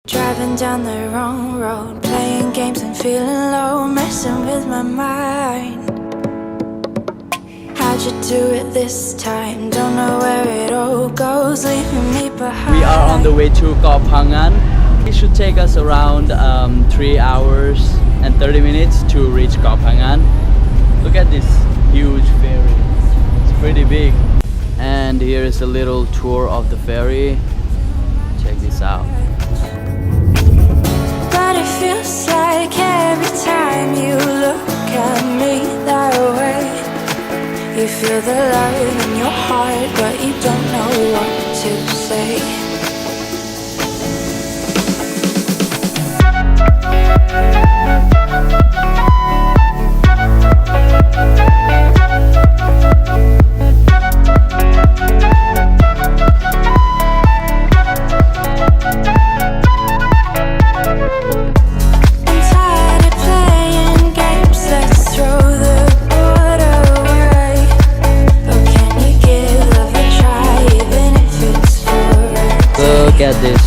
Driving down the wrong road, playing games and feeling low, messing with my mind. How'd you do it this time? Don't know where it all goes, leaving me behind. We are on the way to Koh Phangan. It should take us around 3 hours and 30 minutes to reach Koh Phangan. Look at this huge ferry. It's pretty big. And here is a little tour of the ferry. Check this out. But it feels like every time you look at me that way, you feel the love in your heart, but you don't know what to say. Look at this.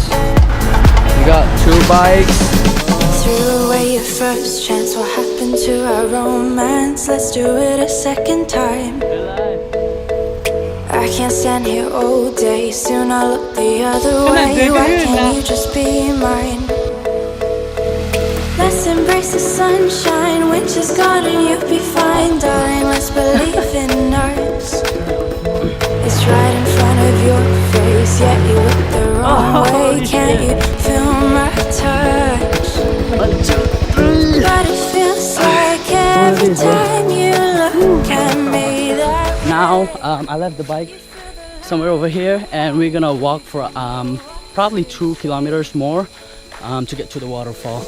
We got 2 bikes. Threw away your first chance. What happened to our romance? Let's do it a second time. I can't stand here all day. Soon I'll look the other way. Why can't you just be mine? Let's embrace the sunshine. Winter's gone and you'll be fine, darling. Let's believe in us. It's right in front of your face, yet you look the wrong way. Can't you feel my touch? 1, 2, 3. But it feels like every time you look at me that Now I left the bike somewhere over here, and we're gonna walk for probably 2 kilometers more to get to the waterfall.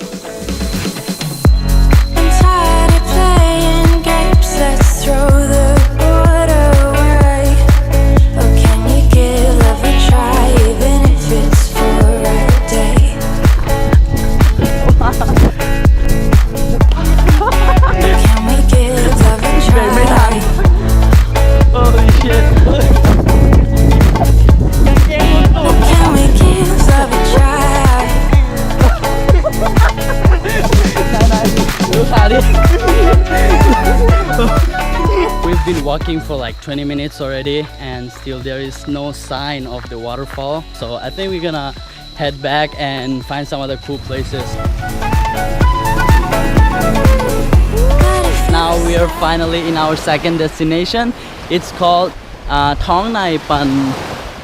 I'm tired of playing games. Let's throw the board away. Oh, can you give love a try, even if it's for a day? Can we give love a try? Holy shit. Can we give love a try? We've been walking for like 20 minutes already, and still there is no sign of the waterfall. So I think we're gonna head back and find some other cool places. Now we are finally in our second destination. It's called Thong Nai Pan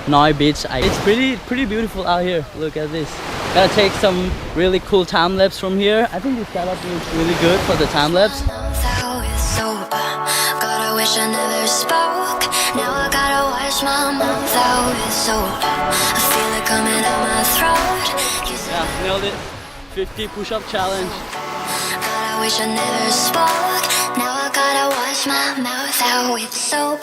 Noi Beach. It's pretty beautiful out here. Look at this. Gotta take some really cool time lapse from here. I think this setup is really good for the time lapse. I wish I never spoke. Now I gotta wash my mouth out with soap. I feel it coming out my throat. Yeah, nailed it. 50 push-up challenge. God, I wish I never spoke. Now I gotta wash my mouth out with soap.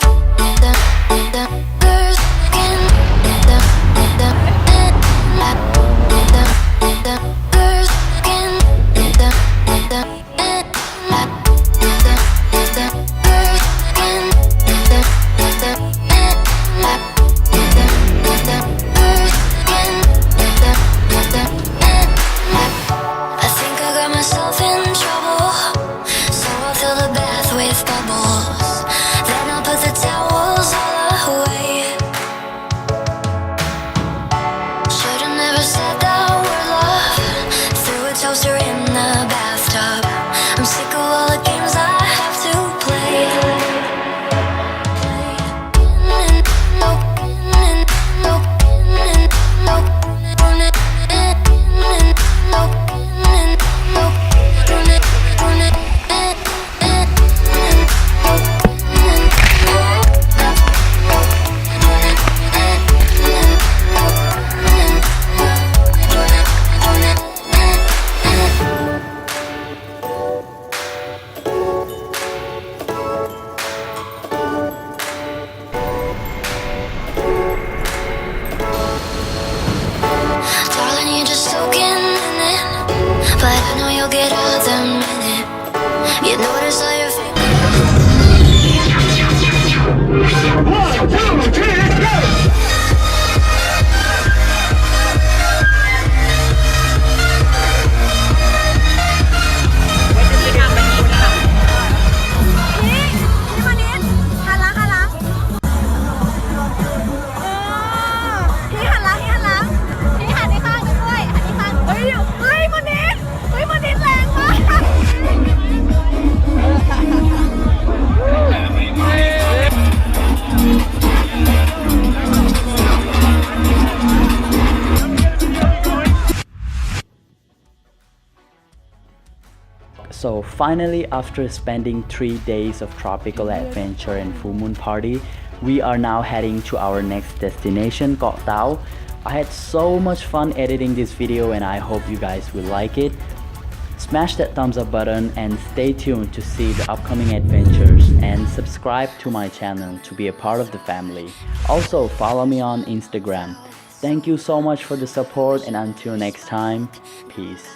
So finally, after spending 3 days of tropical adventure and full moon party, we are now heading to our next destination, Koh Tao. I had so much fun editing this video and I hope you guys will like it. Smash that thumbs up button and stay tuned to see the upcoming adventures, and subscribe to my channel to be a part of the family. Also follow me on Instagram. Thank you so much for the support, and until next time, peace.